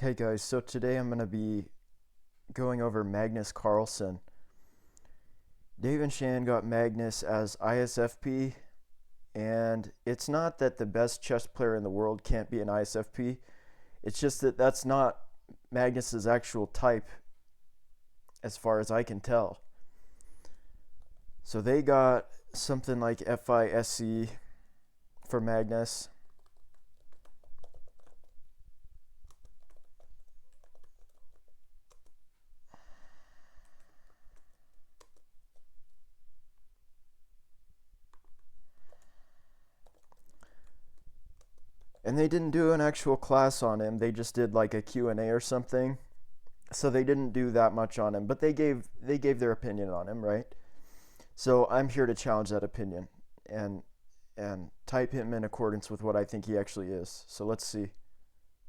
Hey guys, so today I'm going to be going over Magnus Carlsen. Dave and Shan got Magnus as ISFP, and it's not that the best chess player in the world can't be an ISFP. It's just that that's not Magnus's actual type as far as I can tell. So they got something like FISC for Magnus. And they didn't do an actual class on him. They just did like a Q&A or something. So they didn't do that much on him, but they gave their opinion on him, right? So I'm here to challenge that opinion and type him in accordance with what I think he actually is. So let's see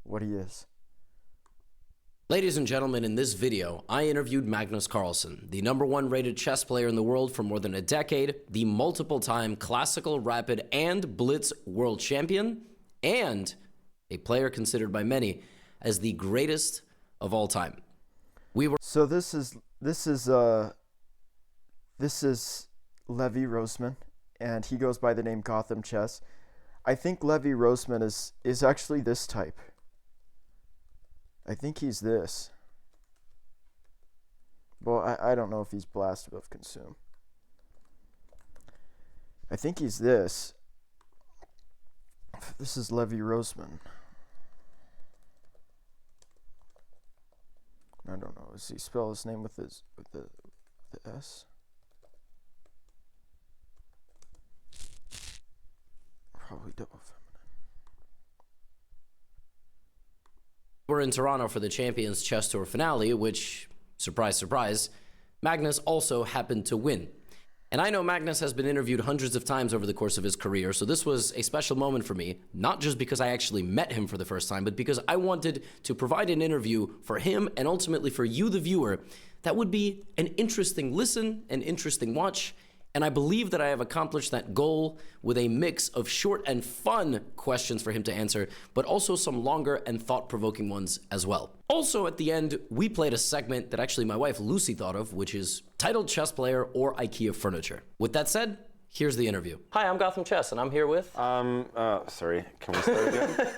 what he is. Ladies and gentlemen, in this video, I interviewed Magnus Carlsen, the #1 rated chess player in the world for more than a decade, the multiple-time classical, rapid, and blitz world champion, and a player considered by many as the greatest of all time. So this is Levy Roseman, and he goes by the name Gotham Chess. I think Levy Roseman is actually this type. I think he's this. Well, I don't know if he's blast above consume. I think he's this. This is Levy Roseman. I don't know. Does he spell his name with the S? Probably double feminine. We're in Toronto for the Champions Chess Tour finale, which, surprise, surprise, Magnus also happened to win. And I know Magnus has been interviewed hundreds of times over the course of his career, so this was a special moment for me, not just because I actually met him for the first time, but because I wanted to provide an interview for him and ultimately for you, the viewer, that would be an interesting listen, an interesting watch, and I believe that I have accomplished that goal with a mix of short and fun questions for him to answer, but also some longer and thought-provoking ones as well. Also, at the end, we played a segment that actually my wife Lucy thought of, which is titled Chess Player or IKEA Furniture. With that said, here's the interview. Hi, I'm Gotham Chess, and I'm here with... Sorry, can we start again?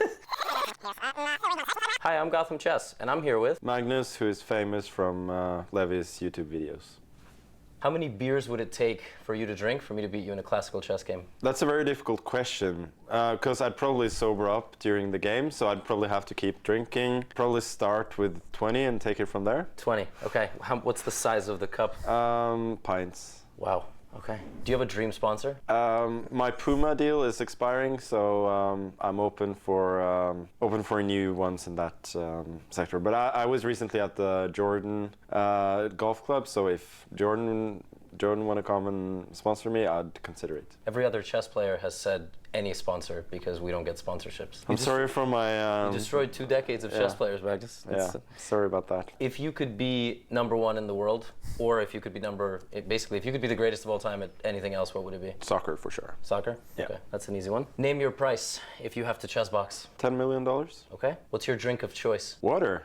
Hi, I'm Gotham Chess, and I'm here with... Magnus, who is famous from Levy's YouTube videos. How many beers would it take for you to drink for me to beat you in a classical chess game? That's a very difficult question, because I'd probably sober up during the game, so I'd probably have to keep drinking. Probably start with 20 and take it from there. 20, okay. What's the size of the cup? Pints. Wow, okay. Do you have a dream sponsor? My Puma deal is expiring, so I'm open for new ones in that sector. But I was recently at the Jordan Golf Club, so if Jordan want to come and sponsor me, I'd consider it. Every other chess player has said any sponsor because we don't get sponsorships. I'm sorry for my... You destroyed 2 decades of chess players, Magnus. Yeah, sorry about that. If you could be #1 in the world, or if you could be basically, if you could be the greatest of all time at anything else, what would it be? Soccer, for sure. Soccer? Yeah. Okay, that's an easy one. Name your price if you have to chess box. $10 million. Okay. What's your drink of choice? Water.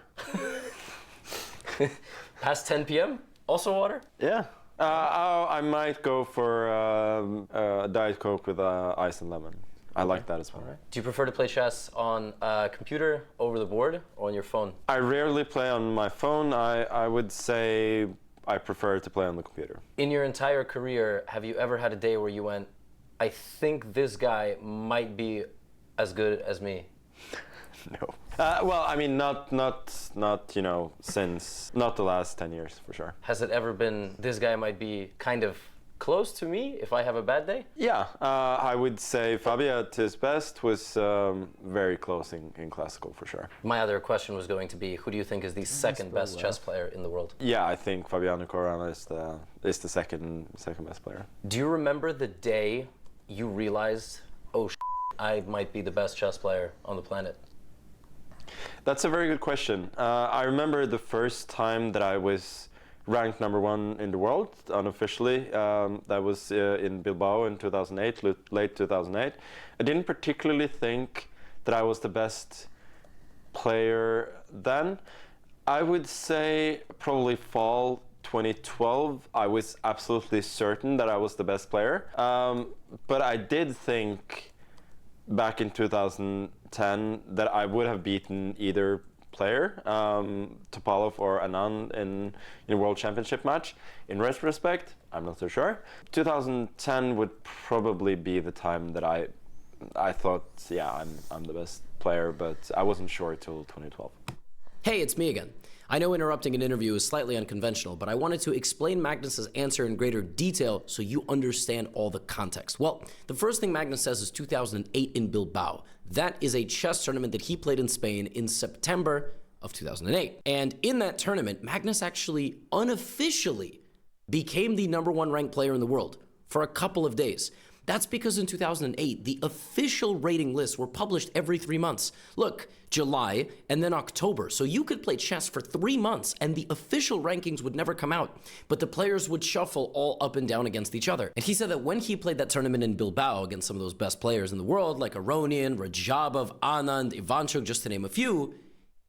Past 10 p.m.? Also water? Yeah. I might go for a Diet Coke with ice and lemon. I like that as well. All right. Do you prefer to play chess on a computer, over the board, or on your phone? I rarely play on my phone. I would say I prefer to play on the computer. In your entire career, have you ever had a day where you went, I think this guy might be as good as me? No. Well, I mean, not you know, since not the last 10 years for sure. Has it ever been this guy might be kind of close to me if I have a bad day? Yeah, I would say Fabio at his best was very close in classical for sure. My other question was going to be, who do you think is the second best chess player in the world? Yeah, I think Fabiano Caruana is the second best player. Do you remember the day you realized, oh, I might be the best chess player on the planet? That's a very good question. I remember the first time that I was ranked #1 in the world unofficially. That was in Bilbao in 2008, late 2008. I didn't particularly think that I was the best player then. I would say probably fall 2012. I was absolutely certain that I was the best player. But I did think back in 2010 that I would have beaten either player, Topalov or Anand in a World Championship match. In retrospect, I'm not so sure. 2010 would probably be the time that I thought, yeah, I'm the best player, but I wasn't sure till 2012. Hey, it's me again. I know interrupting an interview is slightly unconventional, but I wanted to explain Magnus's answer in greater detail so you understand all the context. Well, the first thing Magnus says is 2008 in Bilbao. That is a chess tournament that he played in Spain in September of 2008. And in that tournament, Magnus actually unofficially became the #1 ranked player in the world for a couple of days. That's because in 2008, the official rating lists were published every 3 months. Look, July and then October. So you could play chess for 3 months and the official rankings would never come out, but the players would shuffle all up and down against each other. And he said that when he played that tournament in Bilbao against some of those best players in the world, like Aronian, Rajabov, Anand, Ivanchuk, just to name a few,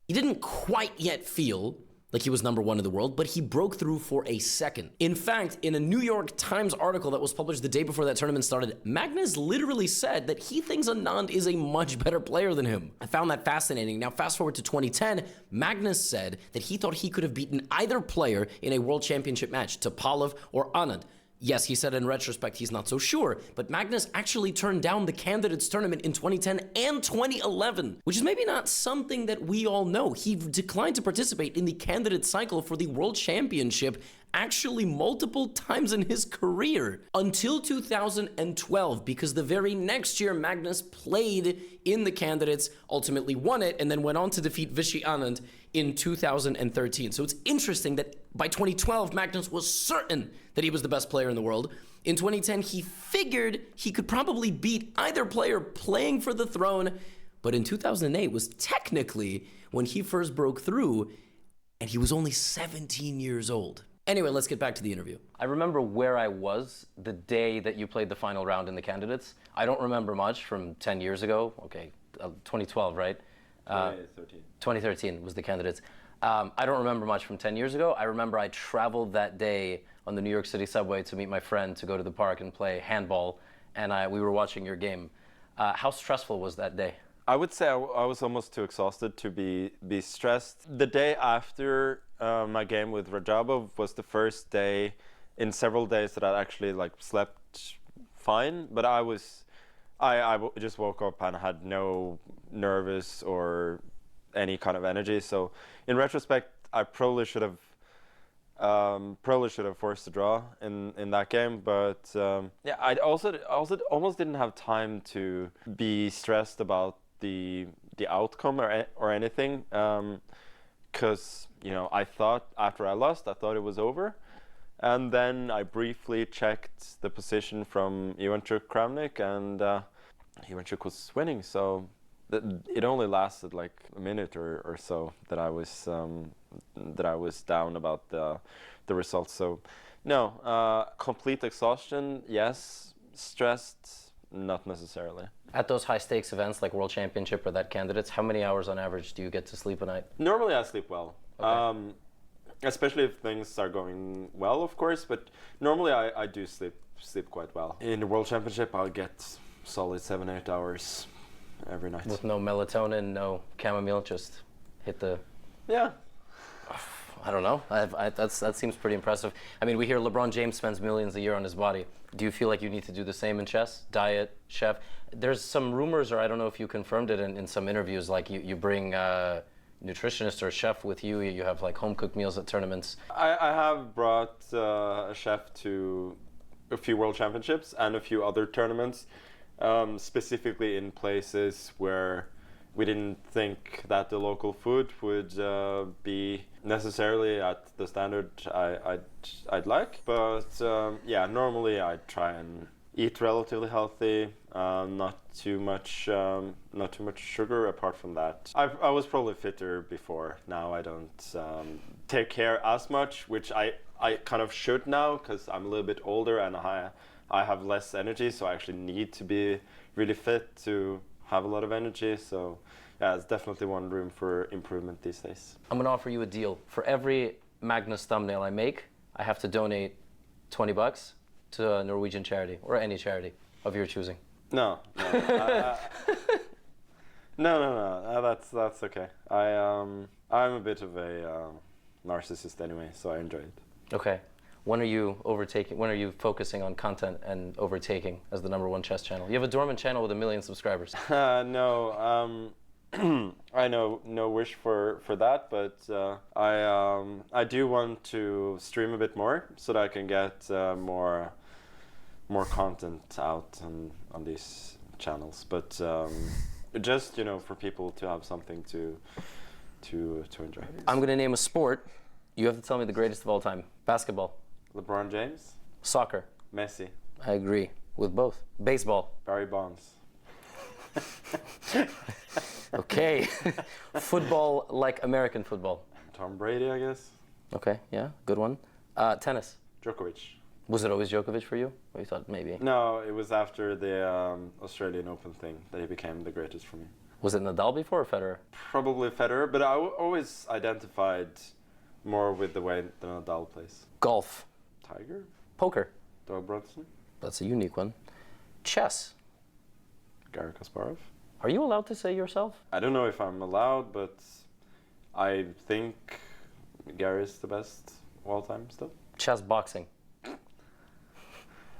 he didn't quite yet feel like he was #1 in the world, but he broke through for a second. In fact, in a New York Times article that was published the day before that tournament started, Magnus literally said that he thinks Anand is a much better player than him. I found that fascinating. Now, fast forward to 2010, Magnus said that he thought he could have beaten either player in a World Championship match, Topalov or Anand. Yes, he said in retrospect he's not so sure, but Magnus actually turned down the candidates tournament in 2010 and 2011, which is maybe not something that we all know. He declined to participate in the candidate cycle for the World Championship actually multiple times in his career until 2012, because the very next year Magnus played in the candidates, ultimately won it, and then went on to defeat Vishy Anand in 2013. So it's interesting that by 2012, Magnus was certain that he was the best player in the world. In 2010, he figured he could probably beat either player playing for the throne, but in 2008 was technically when he first broke through, and he was only 17 years old. Anyway, let's get back to the interview. I remember where I was the day that you played the final round in the candidates. I don't remember much from 10 years ago. Okay, 2012, right? 2013 was the candidates. I don't remember much from 10 years ago. I remember I traveled that day on the New York City subway to meet my friend to go to the park and play handball, and we were watching your game. How stressful was that day? I would say I was almost too exhausted to be stressed. The day after my game with Rajabov was the first day in several days that I actually slept fine, but I just woke up and had no nervous or any kind of energy. So in retrospect, I probably should have forced a draw in that game. But yeah, I also almost didn't have time to be stressed about the outcome or anything, because I thought after I lost, I thought it was over. And then I briefly checked the position from Ivanchuk Kramnik, and Ivanchuk was winning. So it only lasted like a minute or so that I was down about the results. So no, complete exhaustion, yes. Stressed, not necessarily. At those high stakes events like World Championship or that candidates, how many hours on average do you get to sleep a night? Normally I sleep well. Okay. Especially if things are going well, of course, but normally I do sleep quite well. In the World Championship, I'll get solid 7-8 hours every night. With no melatonin, no chamomile, just hit the... Yeah. I don't know. That seems pretty impressive. I mean, we hear LeBron James spends millions a year on his body. Do you feel like you need to do the same in chess? Diet, chef? There's some rumors, or I don't know if you confirmed it in some interviews, like you bring... nutritionist or chef with you, you have like home cooked meals at tournaments. I have brought a chef to a few World Championships and a few other tournaments, specifically in places where we didn't think that the local food would be necessarily at the standard I'd like. But yeah, normally I try and eat relatively healthy, not too much sugar. Apart from that, I was probably fitter before. Now I don't take care as much, which I kind of should now, because I'm a little bit older and I have less energy, so I actually need to be really fit to have a lot of energy. So yeah, it's definitely one room for improvement these days. I'm going to offer you a deal. For every Magnus thumbnail I make, I have to donate $20 to a Norwegian charity or any charity of your choosing. No, no. That's okay. I'm a bit of a narcissist anyway, so I enjoy it. Okay. When are you focusing on content and overtaking as the #1 chess channel? You have a dormant channel with 1 million subscribers. No, I know no wish for that, but I do want to stream a bit more so that I can get more content out on these channels. But just for people to have something to enjoy. I'm gonna name a sport. You have to tell me the greatest of all time. Basketball. LeBron James. Soccer. Messi. I agree with both. Baseball. Barry Bonds. Okay. Football like American football. Tom Brady, I guess. Okay, yeah, good one. Tennis. Djokovic. Was it always Djokovic for you? Or you thought maybe? No, it was after the Australian Open thing that he became the greatest for me. Was it Nadal before or Federer? Probably Federer, but I always identified more with the way that Nadal plays. Golf. Tiger. Poker. Doug Brunson. That's a unique one. Chess. Garry Kasparov. Are you allowed to say yourself? I don't know if I'm allowed, but I think Gary's the best of all time still. Chess boxing.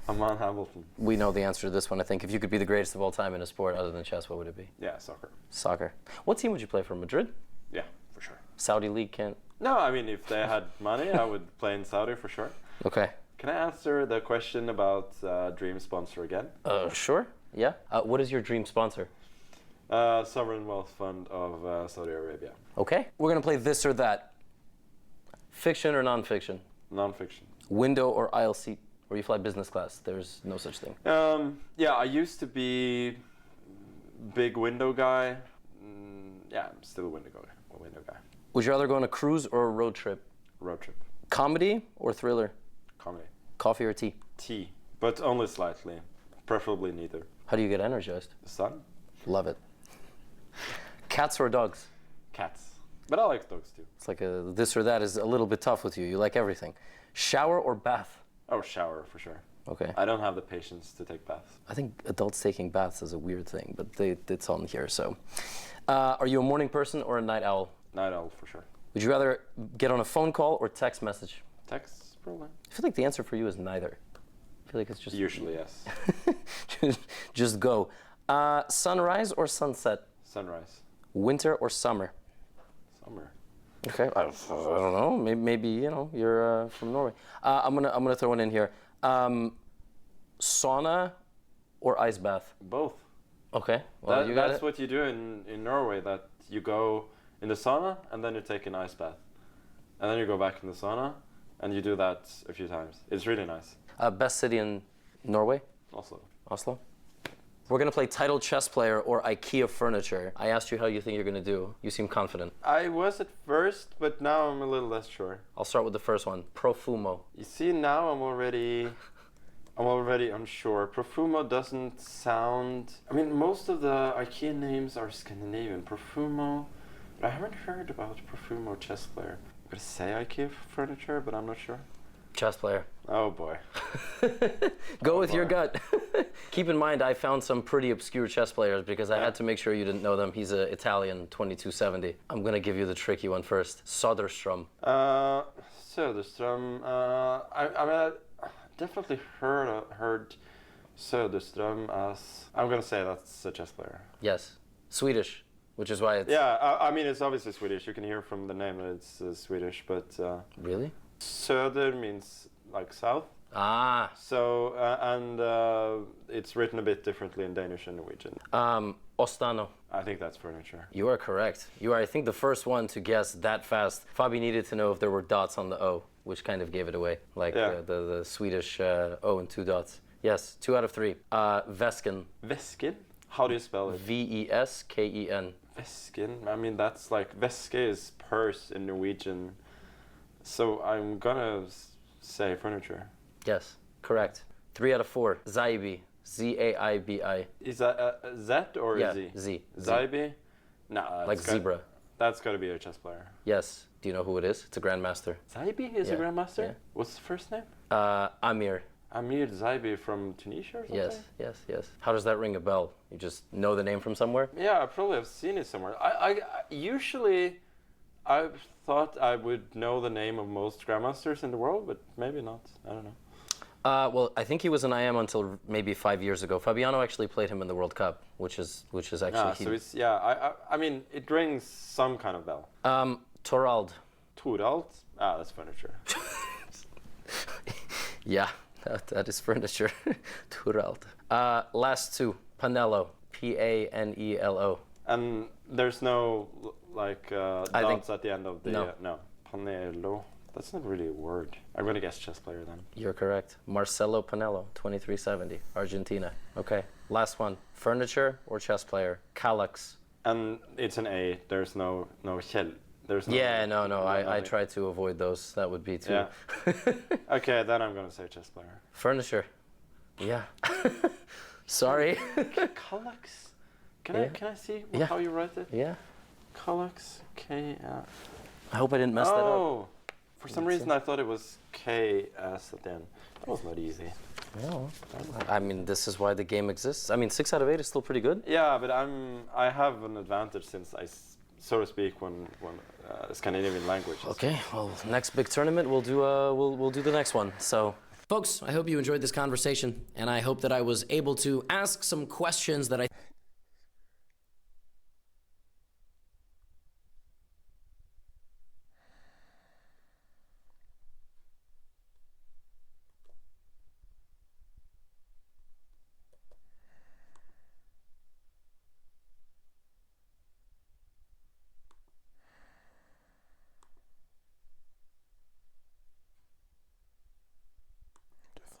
Aman Hamilton. We know the answer to this one, I think. If you could be the greatest of all time in a sport other than chess, what would it be? Yeah, soccer. Soccer. What team would you play for? Madrid? Yeah, for sure. Saudi League can't? No, I mean, if they had money, I would play in Saudi for sure. Okay. Can I answer the question about dream sponsor again? Sure. Yeah. What is your dream sponsor? Sovereign Wealth Fund of Saudi Arabia. Okay. We're going to play this or that. Fiction or nonfiction? Non-fiction. Window or aisle seat? Or you fly business class? There's no such thing. Yeah, I used to be big window guy. Yeah, I'm still a window guy. Would you rather go on a cruise or a road trip? Road trip. Comedy or thriller? Comedy. Coffee or tea? Tea, but only slightly. Preferably neither. How do you get energized? The sun? Love it. Cats or dogs? Cats. But I like dogs too. It's like this or that is a little bit tough with you. You like everything. Shower or bath? Oh, shower for sure. Okay. I don't have the patience to take baths. I think adults taking baths is a weird thing, but it's on here, so. Are you a morning person or a night owl? Night owl for sure. Would you rather get on a phone call or text message? Text, probably. I feel like the answer for you is neither. I feel like it's just... Usually, yes. just go. Sunrise or sunset? Sunrise. Winter or summer? Summer. Okay, I don't know. Maybe you're from Norway. I'm gonna throw one in here. Sauna or ice bath? Both. Okay. Well, That's what you do in Norway. That you go in the sauna and then you take an ice bath, and then you go back in the sauna, and you do that a few times. It's really nice. Best city in Norway? Oslo. We're gonna play title chess player or IKEA furniture. I asked you how you think you're gonna do. You seem confident. I was at first, but now I'm a little less sure. I'll start with the first one. Profumo. You see, now I'm already unsure. Profumo doesn't sound... I mean, most of the IKEA names are Scandinavian. Profumo... But I haven't heard about Profumo chess player. I'm gonna say IKEA furniture, but I'm not sure. Chess player. Oh boy. Go with your gut. Keep in mind, I found some pretty obscure chess players because I had to make sure you didn't know them. He's an Italian, 2270. I'm gonna give you the tricky one first. Söderström. Söderström. I mean, I definitely heard Söderström as... I'm gonna say that's a chess player. Yes. Swedish, which is why it's... Yeah, I mean, it's obviously Swedish. You can hear from the name that it's Swedish, but... Really? Söder means like south. Ah. So, it's written a bit differently in Danish and Norwegian. Ostano. I think that's furniture. You are correct. You are, I think, the first one to guess that fast. Fabi needed to know if there were dots on the O, which kind of gave it away. Like the Swedish O and 2 dots. Yes, 2 out of 3. Vesken. Vesken? How do you spell it? Vesken. Vesken? I mean, that's like... Veske is purse in Norwegian. So I'm gonna say furniture. Yes, correct. 3 out of 4. Zaibi. Zaibi. Is that a Z or yeah, a Z? Z. Zaibi. No, like zebra. That's got to be a chess player. Yes. Do you know who it is? It's a grandmaster. Zaibi is a grandmaster? Yeah. What's the first name? Amir. Amir Zaibi from Tunisia or something? Yes. How does that ring a bell? You just know the name from somewhere? Yeah, I probably have seen it somewhere. I usually I thought I would know the name of most grandmasters in the world, but maybe not. I don't know. Well, I think he was an IM until maybe 5 years ago. Fabiano actually played him in the World Cup, which is actually. So it's I mean it rings some kind of bell. Torald. Torald? Ah, that's furniture. Yeah, that is furniture. Torald. Last two. Panello. Panelo. And there's no dots at the end of the no. Panello. That's not really a word. I'm gonna guess chess player then. You're correct. Marcelo Panello, 2370, Argentina. Okay, last one. Furniture or chess player? Kallax. And it's an A. There's no Kjell. There's no. Yeah, no. I tried to avoid those. That would be too. Yeah. Okay, then I'm gonna say chess player. Furniture. Yeah. Sorry. Kallax. Can I see how you write it? Yeah. Kallax. K. I hope I didn't mess that up. Oh. For some reason, I thought it was KS at the end. That was not easy. No. I mean, this is why the game exists. I mean, 6 out of 8 is still pretty good. Yeah, but I have an advantage since I, so to speak, one Scandinavian language. Okay. Well, next big tournament, we'll do the next one. So. Folks, I hope you enjoyed this conversation, and I hope that I was able to ask some questions that I.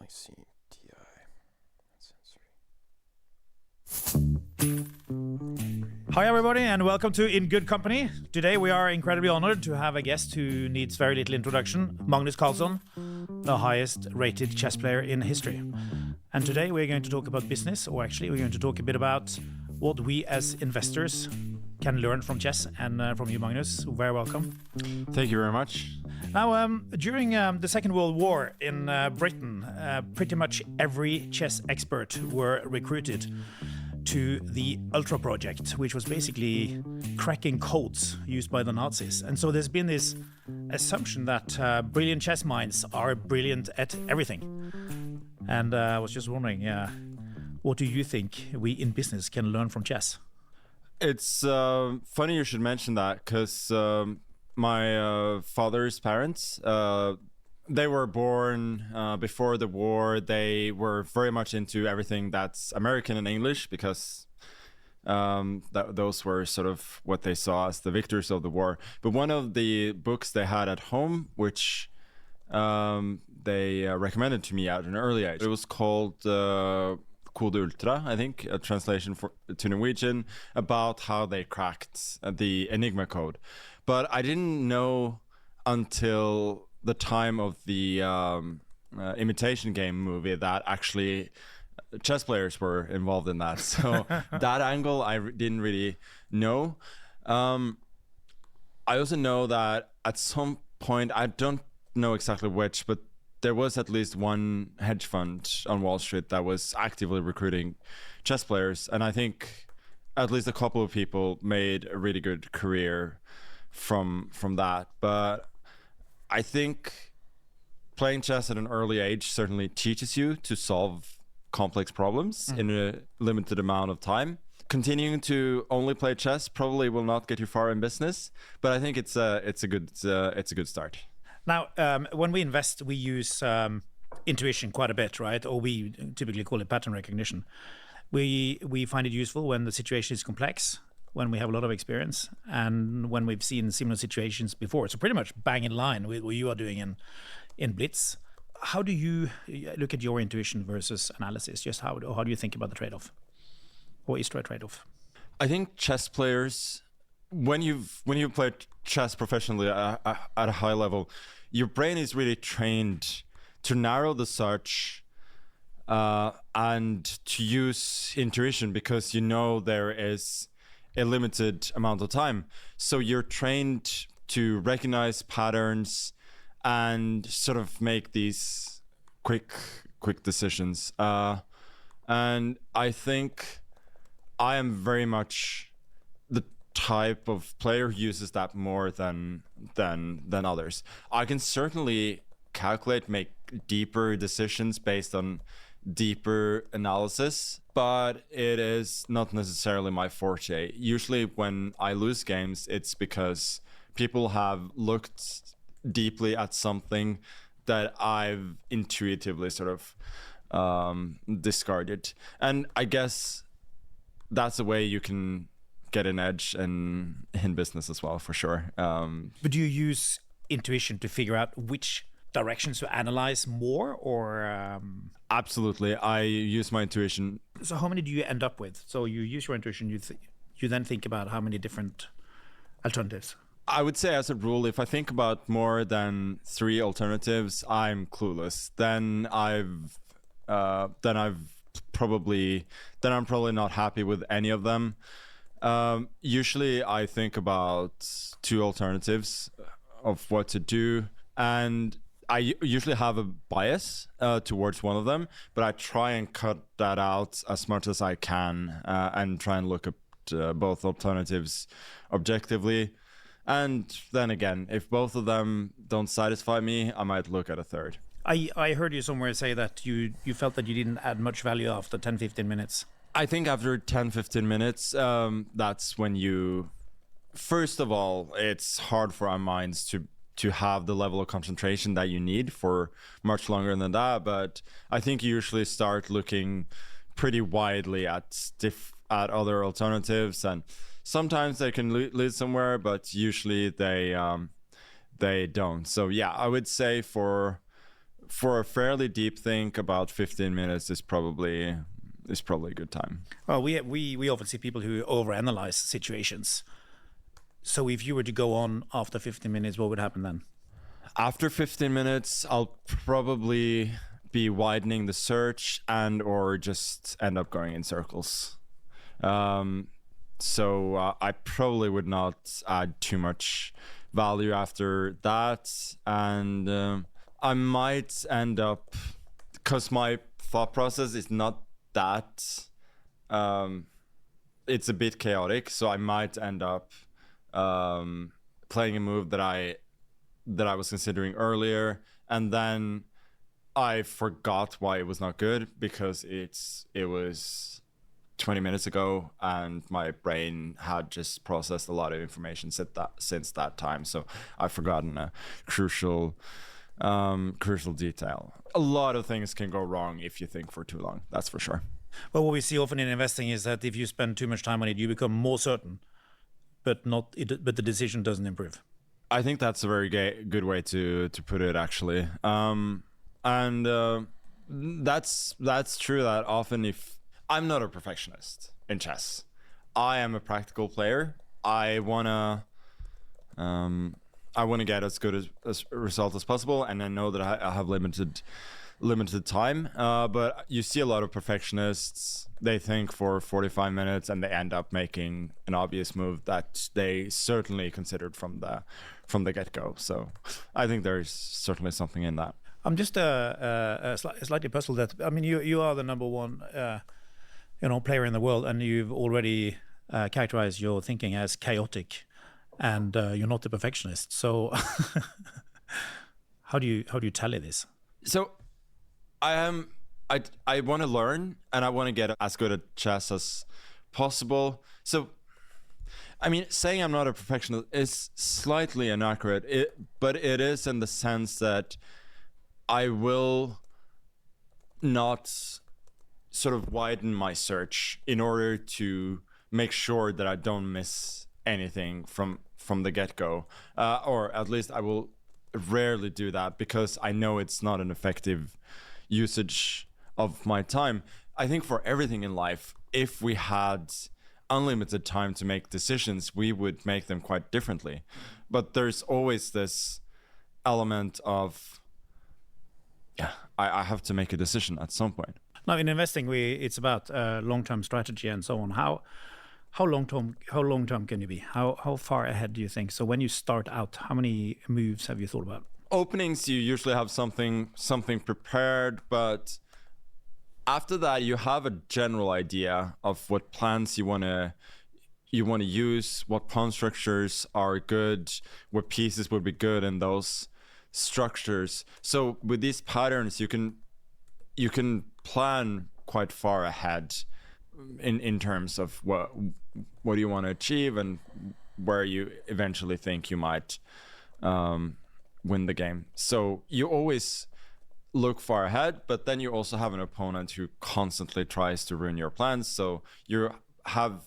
Seen TI. Hi everybody and welcome to In Good Company. Today we are incredibly honored to have a guest who needs very little introduction, Magnus Carlsen, the highest rated chess player in history. And today we're going to talk about business, or actually we're going to talk a bit about what we as investors can learn from chess and from you, Magnus. Very welcome. Thank you very much. Now, during the Second World War in Britain, pretty much every chess expert were recruited to the Ultra Project, which was basically cracking codes used by the Nazis. And so there's been this assumption that brilliant chess minds are brilliant at everything. And I was just wondering, what do you think we in business can learn from chess? It's funny you should mention that, because my father's parents, they were born before the war. They were very much into everything that's American and English, because those were sort of what they saw as the victors of the war. But one of the books they had at home, which they recommended to me at an early age, it was called Code Ultra, I think, a translation to Norwegian, about how they cracked the Enigma code. But I didn't know until the time of the Imitation Game movie that actually chess players were involved in that. So that angle I didn't really know. I also know that at some point, I don't know exactly which, but there was at least one hedge fund on Wall Street that was actively recruiting chess players. And I think at least a couple of people made a really good career from that. But I think playing chess at an early age certainly teaches you to solve complex problems in a limited amount of time. Continuing to only play chess probably will not get you far in business, but I think it's a good start. Now, when we invest, we use intuition quite a bit, right? Or we typically call it pattern recognition. We find it useful when the situation is complex, when we have a lot of experience, and when we've seen similar situations before. So pretty much bang in line with what you are doing in Blitz. How do you look at your intuition versus analysis? Just how do you think about the trade-off? Or is there a trade-off? I think chess players, when you've played chess professionally at a high level, your brain is really trained to narrow the search and to use intuition, because you know there is a limited amount of time. So you're trained to recognize patterns and sort of make these quick decisions. And I think I am very much the type of player who uses that more than others. I can certainly calculate, make deeper decisions based on deeper analysis, but it is not necessarily my forte. Usually when I lose games, it's because people have looked deeply at something that I've intuitively sort of discarded. And I guess that's a way you can get an edge in business as well, for sure. But do you use intuition to figure out which directions to analyze more, or Absolutely, I use my intuition. So how many do you end up with? So you use your intuition, you then think about how many different alternatives. I would say, as a rule, if I think about more than 3 alternatives, I'm clueless. Then I'm probably not happy with any of them. Usually I think about 2 alternatives of what to do, and I usually have a bias towards one of them, but I try and cut that out as much as I can, and try and look at both alternatives objectively. And then again, if both of them don't satisfy me, I might look at a third. I heard you somewhere say that you felt that you didn't add much value after 10-15 minutes. I think after 10-15 minutes, that's when you... First of all, it's hard for our minds to have the level of concentration that you need for much longer than that. But I think you usually start looking pretty widely at other alternatives, and sometimes they can lead somewhere, but usually they don't. So yeah, I would say for a fairly deep think, about 15 minutes is probably a good time. Well, we often see people who overanalyze situations. So if you were to go on after 15 minutes, what would happen then? After 15 minutes, I'll probably be widening the search or just end up going in circles. So I probably would not add too much value after that. And I might end up, because my thought process is not that, it's a bit chaotic, so I might end up playing a move that I was considering earlier, and then I forgot why it was not good, because it was 20 minutes ago and my brain had just processed a lot of information since that time, so I've forgotten a crucial detail. A lot of things can go wrong if you think for too long, that's for sure. Well, what we see often in investing is that if you spend too much time on it, you become more certain, but the decision doesn't improve. I think that's a very good way to put it, actually. And that's true that often, if I'm not a perfectionist in chess, I am a practical player. I wanna get as good as a result as possible, and I know that I have limited time. But you see a lot of perfectionists. They think for 45 minutes and they end up making an obvious move that they certainly considered from the get-go. So I think there's certainly something in that. I'm just slightly puzzled that, I mean, you are the number one player in the world, and you've already characterized your thinking as chaotic, and you're not a perfectionist. So how do you tally this? So I want to learn, and I want to get as good at chess as possible. So, I mean, saying I'm not a perfectionist is slightly inaccurate, but it is in the sense that I will not sort of widen my search in order to make sure that I don't miss anything from the get-go, or at least I will rarely do that, because I know it's not an effective usage of my time. I think for everything in life, if we had unlimited time to make decisions, we would make them quite differently. But there's always this element of, I have to make a decision at some point. Now, in investing, it's about long-term strategy and so on. How long term can you be? How far ahead do you think? So when you start out, how many moves have you thought about? Openings, you usually have something prepared, but after that you have a general idea of what plans you want to use, what pawn structures are good, what pieces would be good in those structures. So with these patterns, you can plan quite far ahead in terms of what do you want to achieve and where you eventually think you might win the game. So you always look far ahead, but then you also have an opponent who constantly tries to ruin your plans. So you have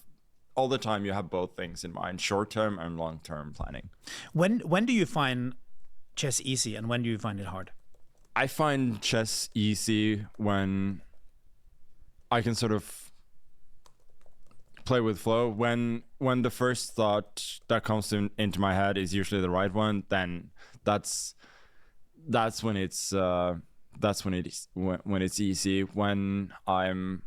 all the time, you have both things in mind, short-term and long-term planning. When do you find chess easy and when do you find it hard? I find chess easy when I can sort of play with flow. When the first thought that comes into my head is usually the right one, then that's when it's easy. When I'm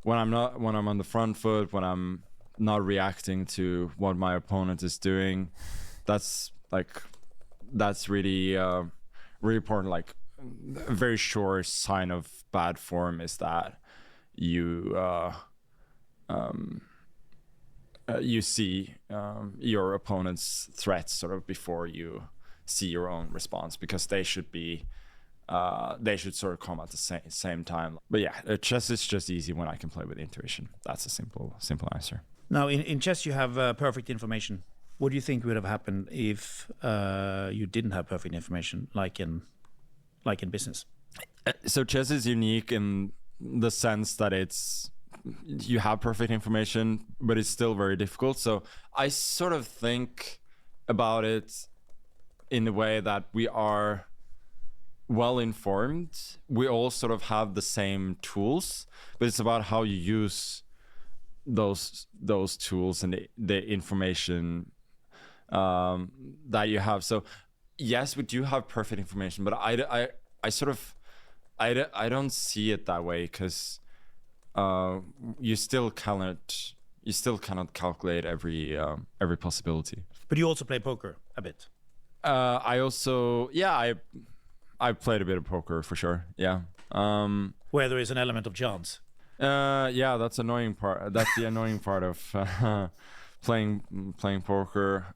on the front foot, when I'm not reacting to what my opponent is doing, that's really really important. Like a very sure sign of bad form is that you see your opponent's threats sort of before you see your own response, because they should sort of come at the same time. But yeah, chess is just easy when I can play with intuition. That's a simple answer. Now in chess you have perfect information. What do you think would have happened if you didn't have perfect information, like in business? So chess is unique in the sense that you have perfect information, but it's still very difficult. So I sort of think about it in the way that we are well informed. We all sort of have the same tools, but it's about how you use those tools and the information that you have. So yes, we do have perfect information, but I don't see it that way, because you still cannot calculate every possibility. But you also play poker a bit. I played a bit of poker for sure. Yeah. Where there is an element of chance. Yeah, that's annoying part. That's the annoying part of playing poker.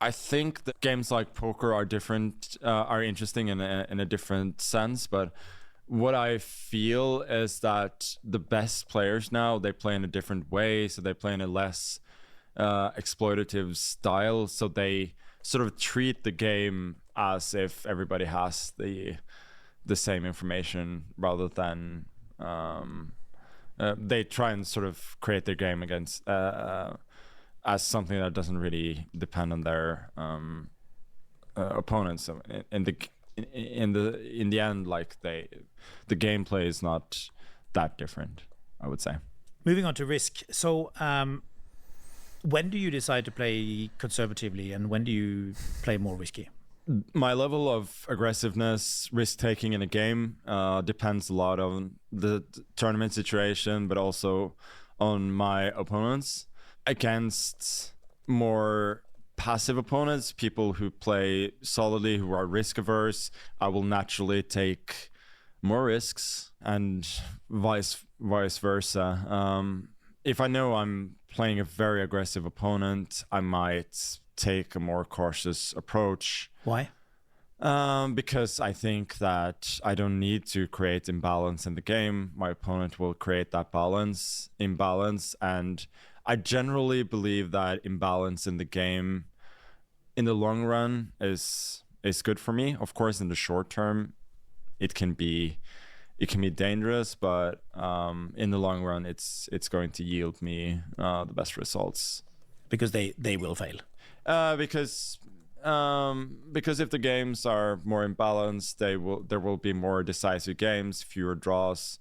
I think that games like poker are different, are interesting in a different sense. But what I feel is that the best players now, they play in a different way. So they play in a less exploitative style. So they sort of treat the game as if everybody has the same information, rather than they try and sort of create their game against as something that doesn't really depend on their opponents. So in the end, like the gameplay is not that different, I would say. Moving on to risk. So when do you decide to play conservatively and when do you play more risky? My level of aggressiveness, risk-taking in a game depends a lot on the tournament situation, but also on my opponents. Against more passive opponents, people who play solidly, who are risk-averse, I will naturally take more risks, and vice versa. If I know I'm playing a very aggressive opponent, I might take a more cautious approach. Why? Because I think that I don't need to create imbalance in the game. My opponent will create that imbalance, and I generally believe that imbalance in the game in the long run is good for me. Of course, in the short term, it can be dangerous, but in the long run, it's going to yield me the best results. Because they will fail. Because if the games are more imbalanced, there will be more decisive games, fewer draws,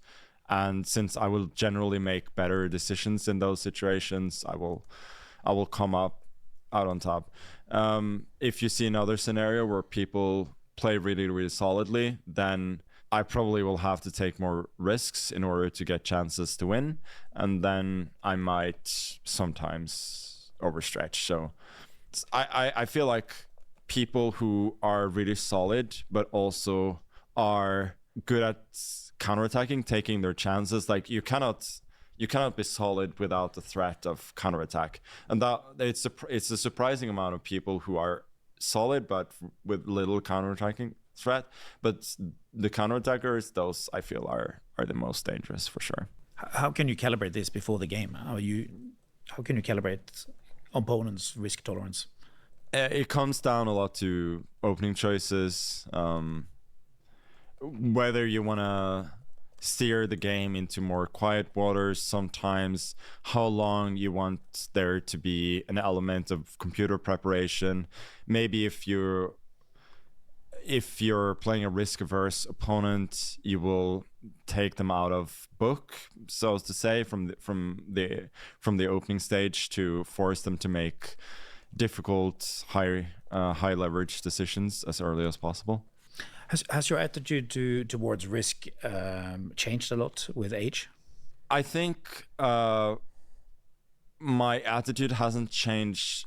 and since I will generally make better decisions in those situations, I will come out on top. If you see another scenario where people play really, really solidly, then I probably will have to take more risks in order to get chances to win, and then I might sometimes overstretch. So I feel like people who are really solid but also are good at counterattacking, taking their chances. Like you cannot be solid without the threat of counterattack, and that it's a surprising amount of people who are solid but with little counterattacking threat. But the counterattackers, those I feel are the most dangerous for sure. How can you calibrate this before the game? How can you calibrate opponents' risk tolerance? It comes down a lot to opening choices, whether you want to steer the game into more quiet waters sometimes, how long you want there to be an element of computer preparation. Maybe if you're playing a risk-averse opponent, you will take them out of book, so as to say, from the opening stage to force them to make difficult high leverage decisions as early as possible. Has your attitude towards risk changed a lot with age? I think my attitude hasn't changed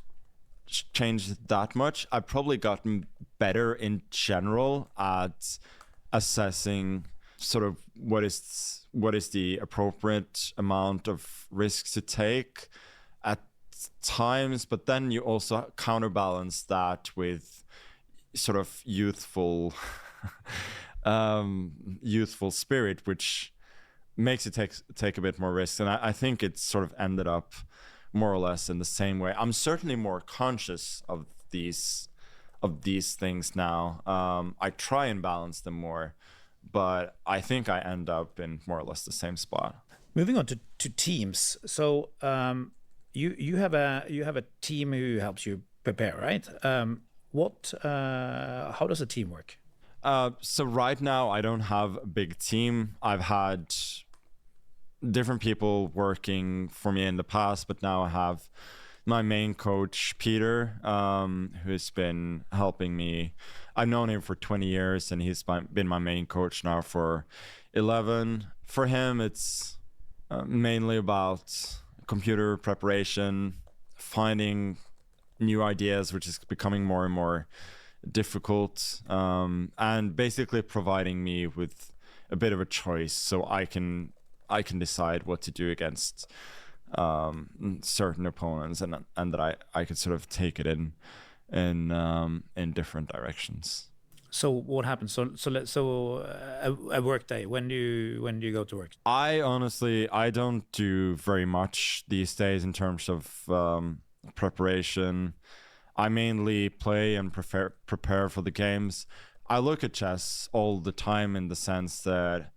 that much. I've probably gotten better in general at assessing sort of what is the appropriate amount of risks to take at times, but then you also counterbalance that with sort of youthful spirit, which makes it take a bit more risks. And I think it's sort of ended up more or less in the same way. I'm certainly more conscious of these things now. I try and balance them more, but I think I end up in more or less the same spot. Moving on to teams. So you have a team who helps you prepare, right? How does a team work? So right now I don't have a big team. I've had different people working for me in the past, but now I have my main coach, Peter, who's been helping me. I've known him for 20 years and he's been my main coach now for 11. For him, it's mainly about computer preparation, finding new ideas, which is becoming more and more difficult, and basically providing me with a bit of a choice so I can decide what to do against certain opponents, and that I could sort of take it in different directions. So what happens? So a work day. When do you go to work? I honestly don't do very much these days in terms of preparation. I mainly play and prepare for the games. I look at chess all the time in the sense that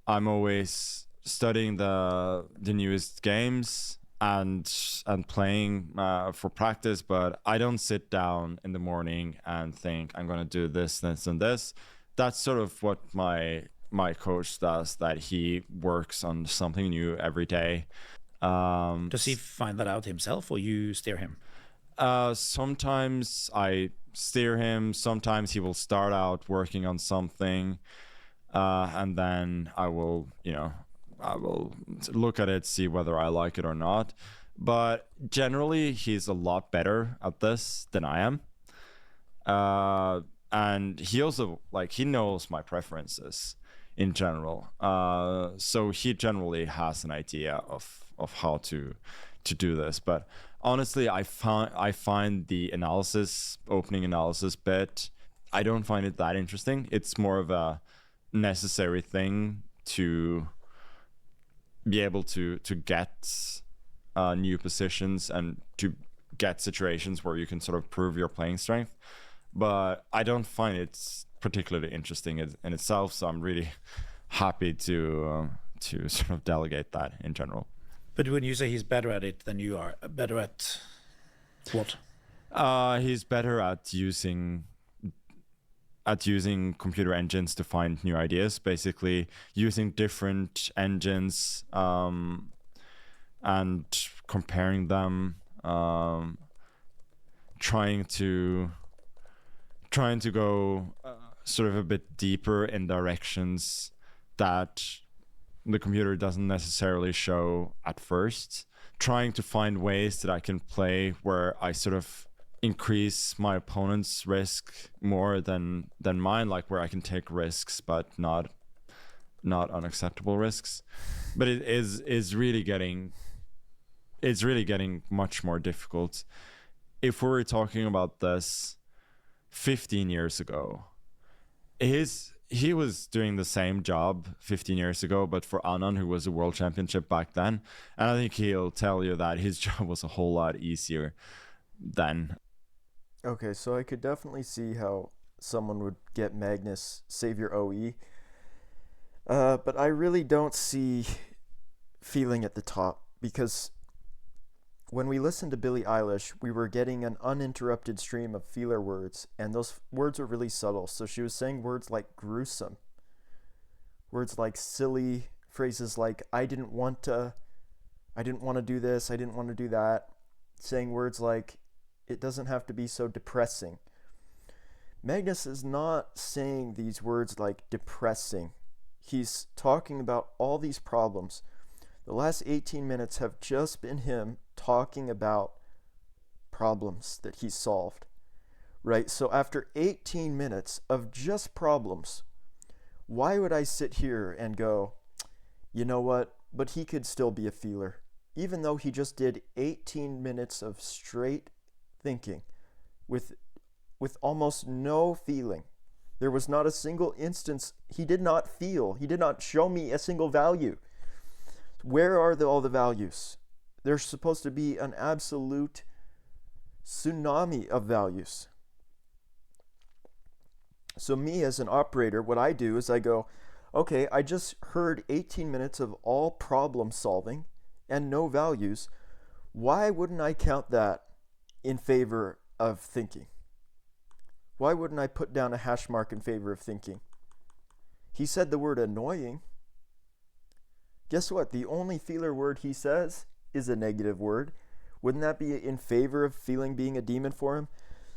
I'm always studying the newest games and playing for practice, but I don't sit down in the morning and think I'm going to do this, and this. That's sort of what my coach does, that he works on something new every day. Does he find that out himself, or you steer him? Sometimes I steer him. Sometimes he will start out working on something, and then I will look at it, see whether I like it or not. But generally, he's a lot better at this than I am. And he also, he knows my preferences in general. So he generally has an idea of how to do this. But honestly, I find the opening analysis bit, I don't find it that interesting. It's more of a necessary thing to be able to get new positions and to get situations where you can sort of prove your playing strength. But I don't find it particularly interesting in itself, so I'm really happy to sort of delegate that in general. But when you say he's better at it than you are, better at what? He's better at using computer engines to find new ideas, basically using different engines and comparing them, trying to go sort of a bit deeper in directions that the computer doesn't necessarily show at first. Trying to find ways that I can play where I sort of increase my opponent's risk more than mine, like where I can take risks but not unacceptable risks. But it is really getting much more difficult. If we were talking about this 15 years ago, he was doing the same job 15 years ago, but for Anand, who was a world championship back then. And I think he'll tell you that his job was a whole lot easier then. Okay, so I could definitely see how someone would get Magnus save your OE. But I really don't see feeling at the top, because when we listened to Billie Eilish, we were getting an uninterrupted stream of feeler words, and those words were really subtle. So she was saying words like gruesome, words like silly, phrases like I didn't want to do this, I didn't want to do that, saying words like it doesn't have to be so depressing. Magnus is not saying these words like depressing. He's talking about all these problems. The last 18 minutes have just been him talking about problems that he solved, right? So after 18 minutes of just problems, why would I sit here and go, you know what, but he could still be a feeler, even though he just did 18 minutes of straight thinking with almost no feeling. There was not a single instance he did not feel. He did not show me a single value. Where are all the values? There's supposed to be an absolute tsunami of values. So me as an operator, what I do is I go, okay, I just heard 18 minutes of all problem solving and no values. Why wouldn't I count that in favor of thinking? Why wouldn't I put down a hash mark in favor of thinking? He said the word annoying. Guess what? The only feeler word he says is a negative word. Wouldn't that be in favor of feeling being a demon for him?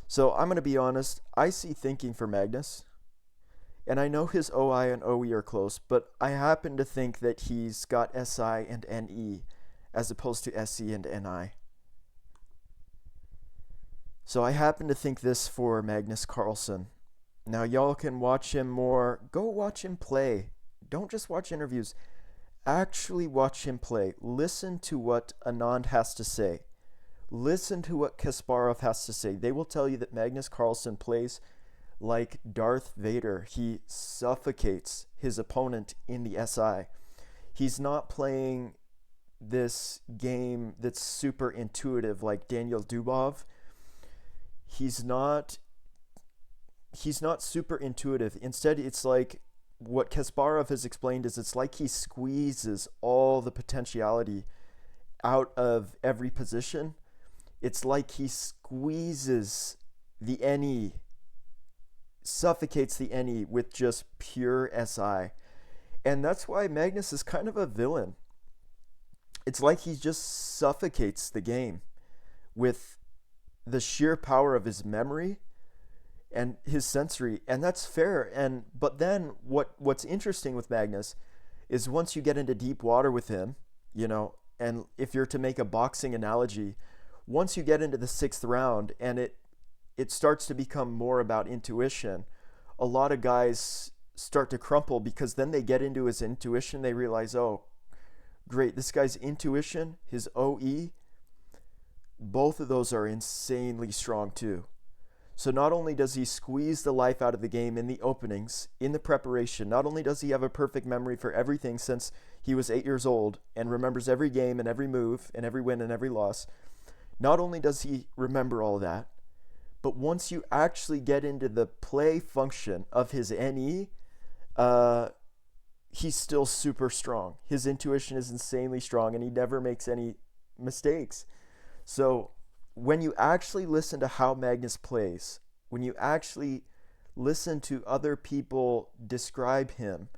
So I'm going to be honest. I see thinking for Magnus. And I know his OI and OE are close, but I happen to think that he's got SI and NE as opposed to SE and NI. So I happen to think this for Magnus Carlsen. Now y'all can watch him more. Go watch him play. Don't just watch interviews. Actually watch him play. Listen to what Anand has to say. Listen to what Kasparov has to say. They will tell you that Magnus Carlsen plays like Darth Vader. He suffocates his opponent in the SI. He's not playing this game that's super intuitive like Daniel Dubov. He's not super intuitive. Instead, it's like what Kasparov has explained is it's like he squeezes all the potentiality out of every position. It's like he squeezes the NE, suffocates the NE with just pure SI. And that's why Magnus is kind of a villain. It's like he just suffocates the game with the sheer power of his memory and his sensory, and that's fair. But then what's interesting with Magnus is once you get into deep water with him, and if you're to make a boxing analogy, once you get into the 6th round and it starts to become more about intuition, a lot of guys start to crumple because then they get into his intuition, they realize, oh, great, this guy's intuition, his OE, both of those are insanely strong too. So not only does he squeeze the life out of the game in the openings, in the preparation, not only does he have a perfect memory for everything since he was 8 years old and remembers every game and every move and every win and every loss, not only does he remember all that, but once you actually get into the play function of his NE, he's still super strong. His intuition is insanely strong and he never makes any mistakes. So when you actually listen to how Magnus plays, when you actually listen to other people describe him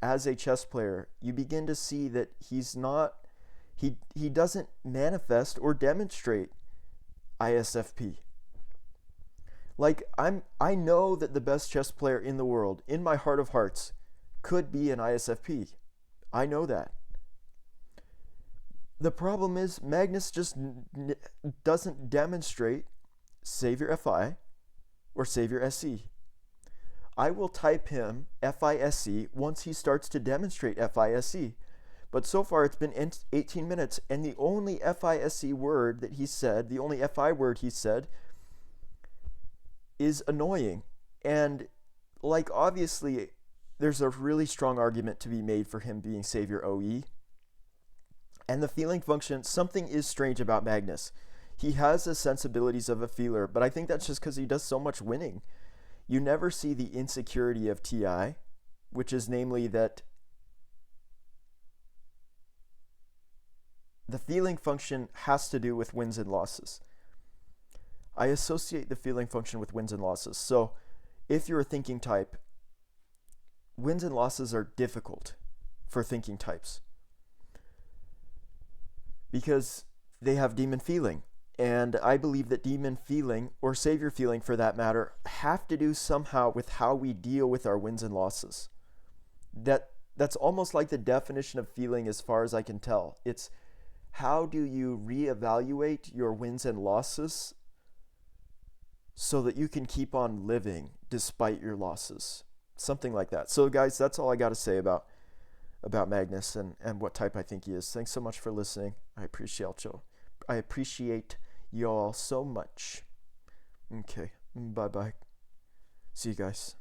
as a chess player, you begin to see that he doesn't manifest or demonstrate ISFP. Like, I know that the best chess player in the world, in my heart of hearts, could be an ISFP. I know that. The problem is Magnus just doesn't demonstrate Savior FI or Savior SE. I will type him FISE once he starts to demonstrate FISE. But so far it's been 18 minutes, and the only FISE word that he said, the only FI word he said, is annoying. And like, obviously there's a really strong argument to be made for him being Savior OE. And the feeling function, something is strange about Magnus. He has the sensibilities of a feeler, but I think that's just because he does so much winning. You never see the insecurity of TI, which is namely that the feeling function has to do with wins and losses. I associate the feeling function with wins and losses. So if you're a thinking type, wins and losses are difficult for thinking types because they have demon feeling. And I believe that demon feeling, or savior feeling for that matter, have to do somehow with how we deal with our wins and losses. That's almost like the definition of feeling as far as I can tell. It's how do you reevaluate your wins and losses so that you can keep on living despite your losses. Something like that. So guys, that's all I got to say about Magnus and what type I think he is. Thanks so much for listening. I appreciate y'all so much. Okay, bye-bye. See you guys.